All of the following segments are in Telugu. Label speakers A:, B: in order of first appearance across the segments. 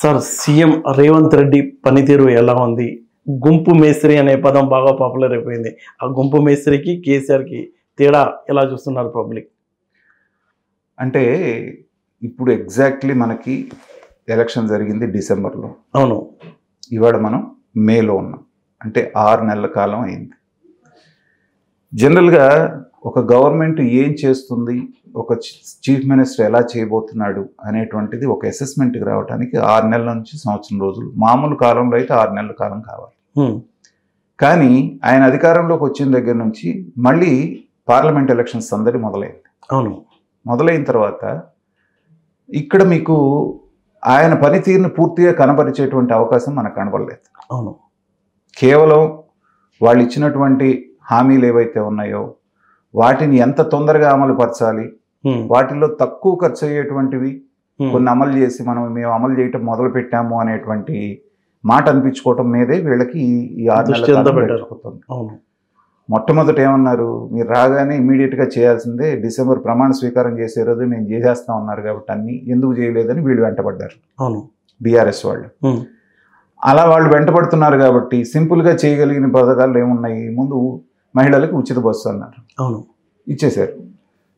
A: సార్, సీఎం రేవంత్ రెడ్డి పనితీరు ఎలా ఉంది? గుంపు మేస్త్రి అనే పదం బాగా పాపులర్ అయిపోయింది. ఆ గుంపు మేస్త్రికి కేసీఆర్కి తేడా ఎలా చూస్తున్నారు పబ్లిక్?
B: అంటే ఇప్పుడు ఎగ్జాక్ట్లీ మనకి ఎలక్షన్ జరిగింది డిసెంబర్లో.
A: అవును.
B: ఇవాళ మనం మేలో ఉన్నాం. అంటే 6 నెలల కాలం అయింది. జనరల్గా ఒక గవర్నమెంట్ ఏం చేస్తుంది, ఒక చీఫ్ మినిస్టర్ ఎలా చేయబోతున్నాడు అనేటువంటిది ఒక అసెస్మెంట్కి రావడానికి 6 నెలల నుంచి సంవత్సరం రోజులు, మామూలు కాలంలో అయితే 6 నెలల కాలం కావాలి. కానీ ఆయన అధికారంలోకి వచ్చిన దగ్గర నుంచి మళ్ళీ పార్లమెంట్ ఎలక్షన్స్ సందడి మొదలైంది.
A: అవును.
B: మొదలైన తర్వాత ఇక్కడ మీకు ఆయన పనితీరుని పూర్తిగా కనబరిచేటువంటి అవకాశం మనకు కనబడలేదు.
A: అవును.
B: కేవలం వాళ్ళు ఇచ్చినటువంటి హామీలు ఏవైతే ఉన్నాయో వాటిని ఎంత తొందరగా అమలు పరచాలి, వాటిల్లో తక్కువ ఖర్చు అయ్యేటువంటివి కొన్ని అమలు చేసి మేము అమలు చేయటం మొదలు పెట్టాము అనేటువంటి మాట అనిపించుకోవటం మీదే వీళ్ళకి ఈ 6 నెలలు పెట్టిపోతుంది. మొట్టమొదట ఏమన్నారు, మీరు రాగానే ఇమీడియట్గా చేయాల్సిందే, డిసెంబర్ ప్రమాణ స్వీకారం చేసే రోజు మేము చేసేస్తా ఉన్నారు కాబట్టి అన్ని ఎందుకు చేయలేదని వీళ్ళు వెంటబడ్డారు.
A: అవును.
B: బీఆర్ఎస్ వాళ్ళు అలా వాళ్ళు వెంటబడుతున్నారు కాబట్టి సింపుల్గా చేయగలిగిన పథకాలు ఏమున్నాయి, ముందు మహిళలకు ఉచిత బస్సు అన్నారు.
A: అవును,
B: ఇచ్చేశారు.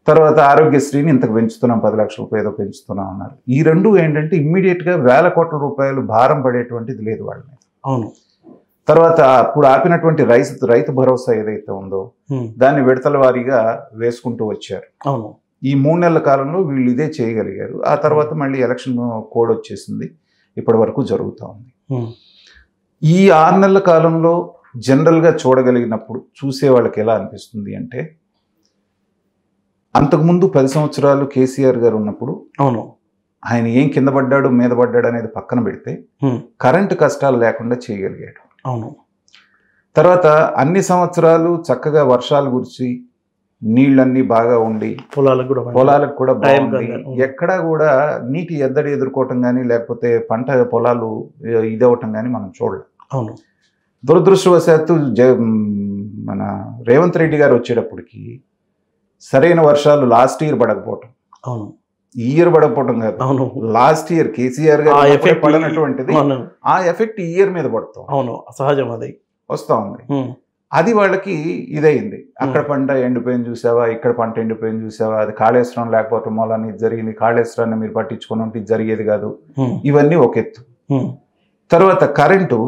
B: తర్వాత ఆరోగ్యశ్రీని ఇంతకు పెంచుతున్నాం, 10 లక్షల రూపాయలు ఏదో పెంచుతున్నాం అన్నారు. ఈ రెండు ఏంటంటే ఇమ్మీడియట్గా వేల కోట్ల రూపాయలు భారం పడేటువంటిది లేదు వాళ్ళ మీద.
A: అవును.
B: తర్వాత అప్పుడు ఆపినటువంటి రైతు భరోసా ఏదైతే ఉందో దాన్ని విడతల వారీగా వేసుకుంటూ వచ్చారు.
A: అవును.
B: ఈ 3 నెలల కాలంలో వీళ్ళు ఇదే చేయగలిగారు. ఆ తర్వాత మళ్ళీ ఎలక్షన్ కోడ్ వచ్చేసింది, ఇప్పటి వరకు జరుగుతూ ఉంది. ఈ 6 నెలల కాలంలో జనరల్గా చూడగలిగినప్పుడు చూసే వాళ్ళకి ఎలా అనిపిస్తుంది అంటే, అంతకుముందు 10 సంవత్సరాలు కేసీఆర్ గారు ఉన్నప్పుడు
A: అవును
B: ఆయన ఏం కింద పడ్డాడు మీద పడ్డాడు అనేది పక్కన పెడితే కరెంటు కష్టాలు లేకుండా చేయగలిగాడు.
A: అవును.
B: తర్వాత అన్ని సంవత్సరాలు చక్కగా వర్షాలు కురిచి నీళ్ళన్నీ బాగా ఉండి పొలాలకు కూడా బాగుంది. ఎక్కడా కూడా నీటి ఎద్దడి ఎదుర్కోవటం కానీ లేకపోతే పంట పొలాలు ఇదవటం కానీ మనం చూడలేం.
A: అవును.
B: దురదృష్టవశాత్తు మన రేవంత్ రెడ్డి గారు వచ్చేటప్పటికి సరైన వర్షాలు లాస్ట్ ఇయర్ పడకపోవటం.
A: అవును.
B: ఈ ఇయర్ పడకపోవటం కాదు, లాస్ట్ ఇయర్ కేసీఆర్ గారు పడినటువంటిది ఆ ఎఫెక్ట్ ఈ ఇయర్ మీద పడుతుంది.
A: అవును, సహజం, అది వస్తా ఉంది.
B: అది వాళ్ళకి ఇదయింది. అక్కడ పంట ఎండిపోయింది చూసావా, ఇక్కడ పంట ఎండిపోయింది చూసావా, అది కాళేశ్వరం లేకపోవటం వల్ల ఇది జరిగింది, కాళేశ్వరాన్ని మీరు పట్టించుకుని ఉంటే ఇది జరిగేది కాదు. ఇవన్నీ ఒక ఎత్తు. తర్వాత కరెంటు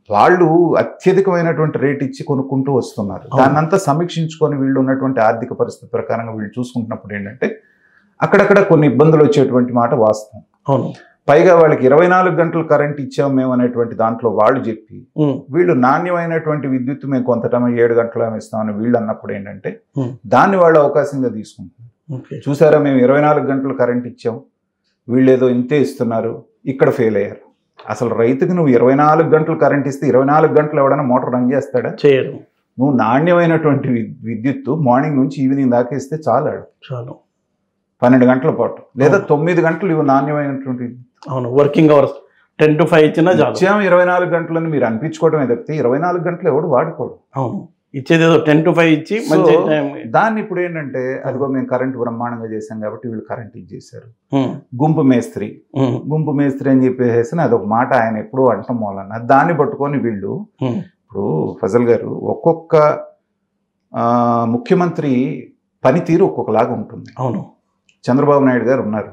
B: వాళ్ళు అత్యధికమైనటువంటి రేట్ ఇచ్చి కొనుక్కుంటూ వస్తున్నారు. దాన్నంతా సమీక్షించుకొని వీళ్ళు ఉన్నటువంటి ఆర్థిక పరిస్థితి ప్రకారంగా వీళ్ళు చూసుకుంటున్నప్పుడు ఏంటంటే అక్కడక్కడ కొన్ని ఇబ్బందులు వచ్చేటువంటి మాట వాస్తవం.
A: అవును.
B: పైగా వాళ్ళకి 24 గంటలు కరెంట్ ఇచ్చాము మేము అనేటువంటి దాంట్లో వాళ్ళు చెప్పి వీళ్ళు నాణ్యమైనటువంటి విద్యుత్ మేము కొంత 7 గంటలు ఇస్తామని వీళ్ళు అన్నప్పుడు ఏంటంటే దాన్ని వాళ్ళు అవకాశంగా తీసుకుంటున్నారు. చూసారా, మేము 24 గంటలు కరెంట్ ఇచ్చాం, వీళ్ళు ఏదో ఇంతే ఇస్తున్నారు, ఇక్కడ ఫెయిల్ అయ్యారు. అసలు రైతుకి నువ్వు 24 గంటలు కరెంట్ ఇస్తే 24 గంటలు ఎవడైనా మోటార్ రన్ చేస్తాడా? చేయరు. నువ్వు నాణ్యమైనటువంటి విద్యుత్తు మార్నింగ్ నుంచి ఈవినింగ్ దాకా ఇస్తే చాలాడు, చాలు 12 గంటల పాటు లేదా 9 గంటలు ఇవి నాణ్యమైనటువంటి.
A: అవును, వర్కింగ్ అవర్స్ 10 to 5 ఇచ్చినా
B: ఇచ్చాము 24 గంటలని మీరు అనిపించుకోవటమే తప్పితే 24 గంటలు ఎవడు వాడుకోడు.
A: అవును, ఇచ్చేది 10 to 5 ఇచ్చి
B: దాన్ని ఇప్పుడు ఏంటంటే అదిగో మేము కరెంటు బ్రహ్మాండంగా చేశాం కాబట్టి వీళ్ళు కరెంట్ ఇచ్చేసారు. గుంపు మేస్త్రి అని చెప్పేసి అదొక మాట ఆయన ఎప్పుడూ అంటాం వలన దాన్ని పట్టుకొని వీళ్ళు ఇప్పుడు ఫజల్ గారు ఒక్కొక్క ముఖ్యమంత్రి పనితీరు ఒక్కొక్కలాగా ఉంటుంది.
A: అవును.
B: చంద్రబాబు నాయుడు గారు ఉన్నారు,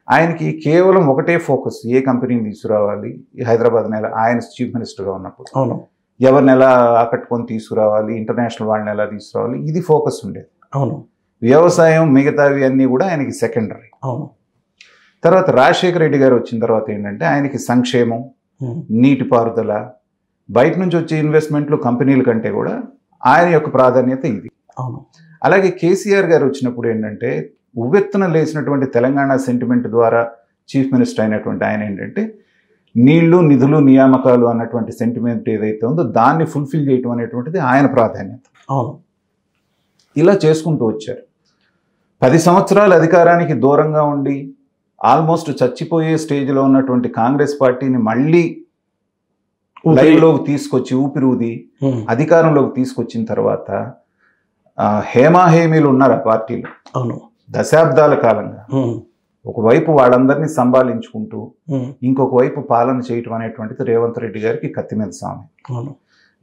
B: ఆయనకి కేవలం ఒకటే ఫోకస్, ఏ కంపెనీని తీసుకురావాలి, హైదరాబాద్ నెల ఆయన చీఫ్ మినిస్టర్గా ఉన్నప్పుడు.
A: అవును.
B: ఎవరిని ఎలా ఆకట్టుకొని తీసుకురావాలి, ఇంటర్నేషనల్ వాళ్ళని ఎలా తీసుకురావాలి, ఇది ఫోకస్ ఉండేది.
A: అవును.
B: వ్యవసాయం మిగతావి అన్నీ కూడా ఆయనకి సెకండరీ.
A: అవును.
B: తర్వాత రాజశేఖర రెడ్డి గారు వచ్చిన తర్వాత ఏంటంటే ఆయనకి సంక్షేమం, నీటిపారుదల, బయట నుంచి వచ్చే ఇన్వెస్ట్మెంట్లు కంపెనీల కంటే కూడా ఆయన యొక్క ప్రాధాన్యత ఇది.
A: అవును.
B: అలాగే కేసీఆర్ గారు వచ్చినప్పుడు ఏంటంటే ఉవ్వెత్తున లేచినటువంటి తెలంగాణ సెంటిమెంట్ ద్వారా చీఫ్ మినిస్టర్ అయినటువంటి ఆయన ఏంటంటే నీళ్లు, నిధులు, నియామకాలు అన్నటువంటి సెంటిమెంట్ ఏదైతే ఉందో దాన్ని ఫుల్ఫిల్ చేయటం అనేటువంటిది ఆయన ప్రాధాన్యత.
A: అవును.
B: ఇలా చేసుకుంటూ వచ్చారు. 10 సంవత్సరాలు అధికారానికి దూరంగా ఉండి ఆల్మోస్ట్ చచ్చిపోయే స్టేజ్లో ఉన్నటువంటి కాంగ్రెస్ పార్టీని మళ్ళీ లైవ్లోకి తీసుకొచ్చి ఊపిరి అధికారంలోకి తీసుకొచ్చిన తర్వాత హేమాహేమీలు ఉన్నారు ఆ పార్టీలో.
A: అవును.
B: దశాబ్దాల కాలంగా ఒకవైపు వాళ్ళందరినీ సంభాళించుకుంటూ ఇంకొక వైపు పాలన చేయటం అనేటువంటిది రేవంత్ రెడ్డి గారికి కత్తి మీద సామె.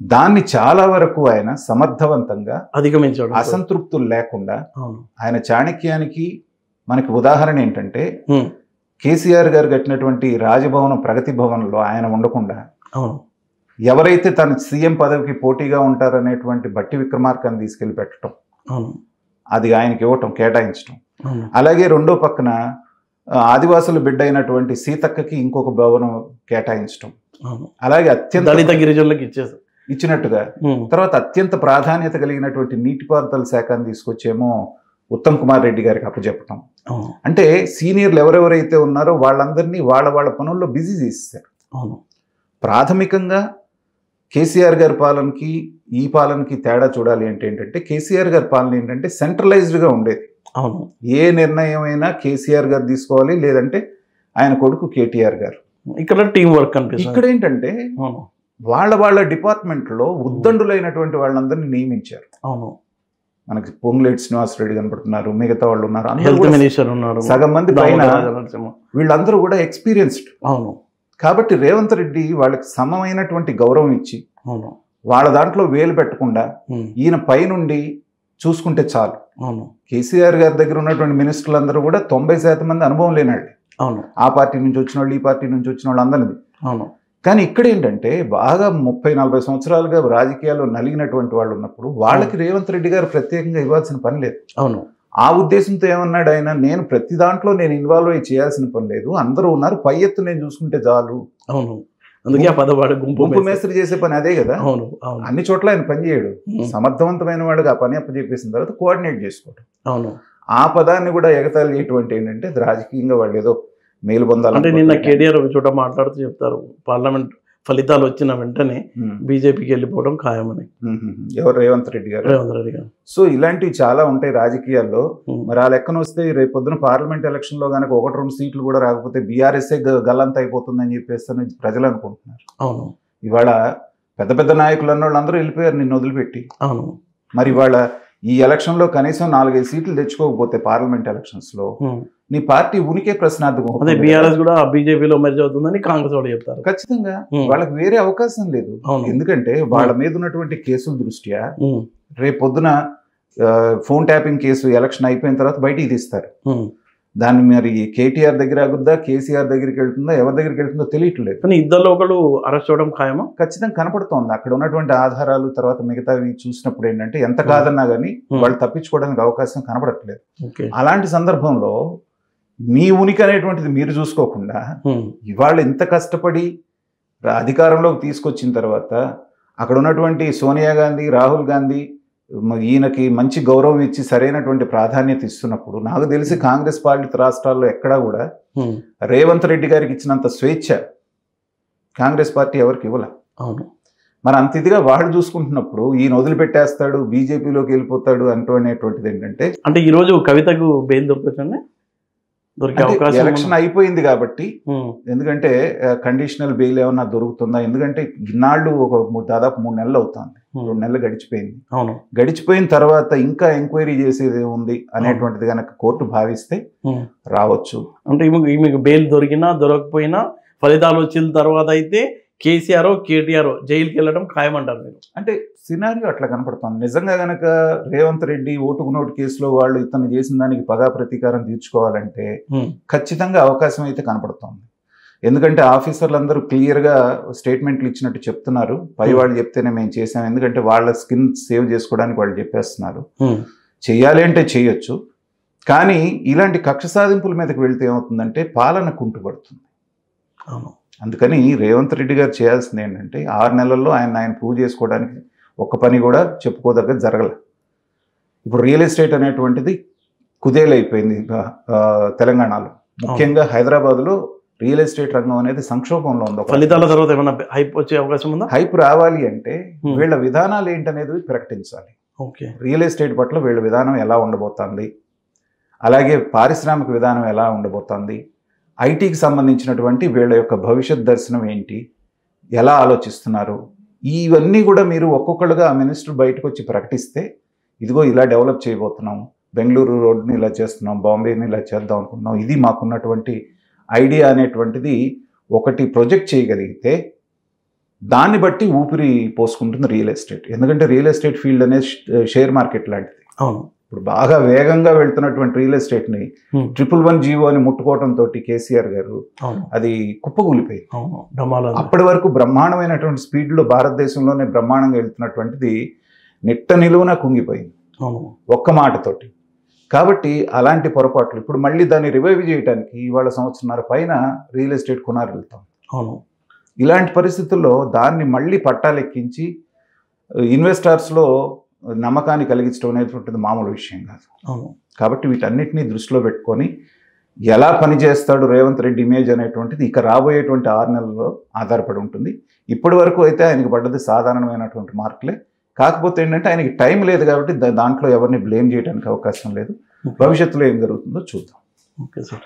B: దాన్ని చాలా వరకు ఆయన సమర్థవంతంగా
A: అధిగమించాడు.
B: అసంతృప్తులు లేకుండా ఆయన చాణక్యానికి మనకి ఉదాహరణ ఏంటంటే కేసీఆర్ గారు కట్టినటువంటి రాజభవనం ప్రగతి భవన్లో ఆయన ఉండకుండా ఎవరైతే తన సీఎం పదవికి పోటీగా ఉంటారనేటువంటి బట్టి విక్రమార్కని తీసుకెళ్లి పెట్టడం, అది ఆయనకి ఇవ్వటం, కేటాయించడం. అలాగే రెండో పక్కన ఆదివాసుల బిడ్డ అయినటువంటి సీతక్కకి ఇంకొక భవనం కేటాయించడం, అలాగే అత్యంత
A: దళిత గిరిజనులకు
B: ఇచ్చినట్టుగా తర్వాత అత్యంత ప్రాధాన్యత కలిగినటువంటి నీటిపారుదల శాఖను తీసుకొచ్చేమో ఉత్తమ్ కుమార్ రెడ్డి గారికి అప్పచెప్పటం. అంటే సీనియర్లు ఎవరెవరైతే ఉన్నారో వాళ్ళందరినీ వాళ్ళ వాళ్ళ పనుల్లో బిజీ చేసేసారు. ప్రాథమికంగా కేసీఆర్ గారి పాలనకి ఈ పాలనకి తేడా చూడాలి అంటే ఏంటంటే కేసీఆర్ గారి పాలన ఏంటంటే సెంట్రలైజ్డ్గా ఉండేది. ఏ నిర్ణయం అయినా కేసీఆర్ గారు తీసుకోవాలి, లేదంటే ఆయన కొడుకు కేటీఆర్ గారు.
A: ఇక్కడ టీం వర్క్ అనిపిస్తుంది.
B: ఇక్కడ ఏంటంటే వాళ్ళ డిపార్ట్మెంట్లో ఉద్దండులైనటువంటి వాళ్ళందరినీ నియమించారు. మనకి పొంగులేటి శ్రీనివాసరెడ్డి కనపడుతున్నారు, మిగతా వాళ్ళు ఉన్నారు, సగం మంది పైన వీళ్ళందరూ కూడా ఎక్స్పీరియన్స్డ్. కాబట్టి రేవంత్ రెడ్డి వాళ్ళకి సమమైనటువంటి గౌరవం ఇచ్చి వాళ్ళ దాంట్లో వేలు పెట్టకుండా ఈయన పైనుండి చూసుకుంటే చాలు. కేసీఆర్ గారి దగ్గర ఉన్నటువంటి మినిస్టర్లు అందరూ కూడా 90% మంది అనుభవం లేనాళ్ళు. ఆ పార్టీ నుంచి వచ్చిన వాళ్ళు, ఈ పార్టీ నుంచి వచ్చిన వాళ్ళు అందరిది. కానీ ఇక్కడ ఏంటంటే బాగా 30-40 సంవత్సరాలుగా రాజకీయాల్లో నలిగినటువంటి వాళ్ళు ఉన్నప్పుడు వాళ్ళకి రేవంత్ రెడ్డి గారు ప్రత్యేకంగా ఇవ్వాల్సిన పని లేదు. ఆ ఉద్దేశంతో ఏమన్నాడు ఆయన, నేను ప్రతి దాంట్లో నేను ఇన్వాల్వ్ అయ్యి చేయాల్సిన పని లేదు, అందరూ ఉన్నారు, పై ఎత్తు నేను చూసుకుంటే చాలు.
A: అందుకే ఆ పదవాడు
B: గుంపు మేస్త్రి చేసే పని అదే కదా. అన్ని చోట్ల ఆయన పని చేయడు, సమర్థవంతమైన వాళ్ళకి ఆ పని అప్పచెప్పేసిన తర్వాత కోఆర్డినేట్ చేసుకోవడం. ఆ పదాన్ని కూడా ఎగతాళి చేయటువంటి ఏంటంటే రాజకీయంగా వాళ్ళు ఏదో మేలు పొందాలి.
A: అంటే నిన్న కేటీఆర్ ఒక చోట మాట్లాడుతూ చెప్తారు, పార్లమెంట్ ఫలితాలు వచ్చిన వెంటనే బీజేపీకి వెళ్ళిపోవడం ఖాయమని.
B: ఎవరు? రేవంత్ రెడ్డి గారు. సో ఇలాంటివి చాలా ఉంటాయి రాజకీయాల్లో. మరి ఆ లెక్కన వస్తే రేపు పొద్దున పార్లమెంట్ ఎలక్షన్ లో కనుక 1-2 సీట్లు కూడా రాకపోతే బీఆర్ఎస్ఏ గల్లంత అయిపోతుందని చెప్పేసి ప్రజలు అనుకుంటున్నారు. ఇవాళ పెద్ద పెద్ద నాయకులు అన్న వాళ్ళందరూ వెళ్ళిపోయారు నిన్ను వదిలిపెట్టి. మరి ఇవాళ ఈ ఎలక్షన్ లో కనీసం 4-5 సీట్లు తెచ్చుకోకపోతే పార్లమెంట్ ఎలక్షన్స్ లో నీ పార్టీ ఉనికే ప్రశ్నార్థకం.
A: బీఆర్ఎస్ కూడా బీజేపీలో మెర్జ్ అవుతుందని కాంగ్రెస్ వాళ్ళు చెప్తారు.
B: ఖచ్చితంగా వాళ్ళకి వేరే అవకాశం లేదు. ఎందుకంటే వాళ్ళ మీద ఉన్నటువంటి కేసుల దృష్ట్యా రేపు పొద్దున ఫోన్ ట్యాపింగ్ కేసు ఎలక్షన్ అయిపోయిన తర్వాత బయటికి తీస్తారు. దాన్ని మరి కేటీఆర్ దగ్గర ఆగుద్దా, కేసీఆర్ దగ్గరికి వెళ్తుందా, ఎవరి దగ్గరికి వెళ్తుందో తెలియట్లేదు.
A: కానీ ఇద్దరు ఒకళ్ళు అరెస్ట్ అవడం ఖాయమా?
B: ఖచ్చితంగా కనపడుతోంది. అక్కడ ఉన్నటువంటి ఆధారాలు తర్వాత మిగతావి చూసినప్పుడు ఏంటంటే ఎంత కాదన్నా కానీ వాళ్ళు తప్పించుకోవడానికి అవకాశం కనపడట్లేదు. అలాంటి సందర్భంలో మీ ఉనికి అనేటువంటిది మీరు చూసుకోకుండా ఇవాళ ఎంత కష్టపడి అధికారంలోకి తీసుకొచ్చిన తర్వాత అక్కడ ఉన్నటువంటి సోనియా గాంధీ, రాహుల్ గాంధీ ఈయనకి మంచి గౌరవం ఇచ్చి సరైనటువంటి ప్రాధాన్యత ఇస్తున్నప్పుడు నాకు తెలిసి కాంగ్రెస్ పాలిత రాష్ట్రాల్లో ఎక్కడా కూడా రేవంత్ రెడ్డి గారికి ఇచ్చినంత స్వేచ్ఛ కాంగ్రెస్ పార్టీ ఎవరికి ఇవ్వలే. మరి అంత ఇదిగా వాళ్ళు చూసుకుంటున్నప్పుడు ఈయన వదిలిపెట్టేస్తాడు, బీజేపీలోకి వెళ్ళిపోతాడు అంటునేటువంటిది ఏంటంటే,
A: అంటే ఈ రోజు కవితకు బెయిల్ దొరకచ్చండి?
B: ఎలక్షన్ అయిపోయింది కాబట్టి, ఎందుకంటే కండిషనల్ బెయిల్ ఏమన్నా దొరుకుతుందా? ఎందుకంటే ఇన్నాళ్ళు దాదాపు 3 నెలలు అవుతుంది, 2 నెలలు గడిచిపోయింది. గడిచిపోయిన తర్వాత ఇంకా ఎంక్వైరీ చేసేది ఉంది అనేటువంటిది కనుక కోర్టు భావిస్తే రావచ్చు.
A: అంటే మీకు బెయిల్ దొరికినా దొరకపోయినా ఫలితాలు వచ్చిన తర్వాత అయితే కేసీఆర్ కేటీఆర్ జైలుకి వెళ్ళడం ఖాయమంటారు మీరు?
B: అంటే సినారియో అట్లా కనపడుతుంది. నిజంగా గనక రేవంత్ రెడ్డి ఓటుకు నోటు కేసులో వాళ్ళు ఇతను చేసిన దానికి పగా ప్రతీకారం తీర్చుకోవాలంటే ఖచ్చితంగా అవకాశం అయితే కనపడుతోంది. ఎందుకంటే ఆఫీసర్లు అందరూ క్లియర్గా స్టేట్మెంట్లు ఇచ్చినట్టు చెప్తున్నారు. పై వాళ్ళు చెప్తేనే మేము చేసాం, ఎందుకంటే వాళ్ళ స్కిన్ సేవ్ చేసుకోవడానికి వాళ్ళు చెప్పేస్తున్నారు. చెయ్యాలి అంటే చేయొచ్చు, కానీ ఇలాంటి కక్ష సాధింపుల మీదకి వెళ్తే ఏమవుతుందంటే పాలన కుంటుపడుతుంది. అందుకని రేవంత్ రెడ్డి గారు చేయాల్సింది ఏంటంటే 6 నెలల్లో ఆయన ప్రూవ్ చేసుకోవడానికి ఒక్క పని కూడా చెప్పుకోదగ్గ జరగల. ఇప్పుడు రియల్ ఎస్టేట్ అనేటువంటిది కుదేలైపోయింది తెలంగాణలో, ముఖ్యంగా హైదరాబాద్లో రియల్ ఎస్టేట్ రంగం అనేది సంక్షోభంలో ఉంది.
A: ఫలితాల తర్వాత ఏమైనా హైప్ వచ్చే అవకాశం ఉందా?
B: హైప్ రావాలి అంటే వీళ్ళ విధానాలు ఏంటనేది ప్రకటించాలి. రియల్ ఎస్టేట్ పట్ల వీళ్ళ విధానం ఎలా ఉండబోతుంది, అలాగే పారిశ్రామిక విధానం ఎలా ఉండబోతుంది, ఐటీకి సంబంధించినటువంటి వీళ్ళ యొక్క భవిష్యత్ దర్శనం ఏంటి, ఎలా ఆలోచిస్తున్నారు, ఇవన్నీ కూడా మీరు ఒక్కొక్కరుగా ఆ మినిస్టర్ బయటకు వచ్చి ప్రకటిస్తే ఇదిగో ఇలా డెవలప్ చేయబోతున్నాము, బెంగళూరు రోడ్ని ఇలా చేస్తున్నాం, బాంబేని ఇలా చేద్దాం అనుకుంటున్నాం, ఇది మాకున్నటువంటి ఐడియా అనేటువంటిది ఒకటి ప్రొజెక్ట్ చేయగలిగితే దాన్ని బట్టి ఊపిరి పోసుకుంటుంది రియల్ ఎస్టేట్. ఎందుకంటే రియల్ ఎస్టేట్ ఫీల్డ్ అనేది షేర్ మార్కెట్ లాంటిది.
A: అవును.
B: ఇప్పుడు బాగా వేగంగా వెళ్తున్నటువంటి రియల్ ఎస్టేట్ని 111 జీవో అని ముట్టుకోవడంతో కేసీఆర్ గారు అది కుప్పగూలిపోయింది. అప్పటి వరకు బ్రహ్మాండమైనటువంటి స్పీడ్లో భారతదేశంలోనే బ్రహ్మాండంగా వెళ్తున్నటువంటిది నిట్ట నిలువున కుంగిపోయింది ఒక్క మాటతోటి. కాబట్టి అలాంటి పొరపాట్లు ఇప్పుడు మళ్ళీ దాన్ని రివైవ్ చేయడానికి ఇవాళ సంవత్సరాల పైన రియల్ ఎస్టేట్ కొనారు వెళ్తాం. ఇలాంటి పరిస్థితుల్లో దాన్ని మళ్ళీ పట్టాలెక్కించి ఇన్వెస్టర్స్లో నమ్మకాన్ని కలిగించడం అనేటువంటిది మామూలు విషయం కాదు. కాబట్టి వీటన్నిటినీ దృష్టిలో పెట్టుకొని ఎలా పనిచేస్తాడు రేవంత్ రెడ్డి ఇమేజ్ అనేటువంటిది ఇక రాబోయేటువంటి 6 నెలల్లో ఆధారపడి ఉంటుంది. ఇప్పటి వరకు అయితే ఆయనకి పడ్డది సాధారణమైనటువంటి మార్కులే. కాకపోతే ఏంటంటే ఆయనకి టైం లేదు కాబట్టి దాంట్లో ఎవరిని బ్లేమ్ చేయడానికి అవకాశం లేదు. భవిష్యత్తులో ఏం జరుగుతుందో చూద్దాం.
A: Okay sir.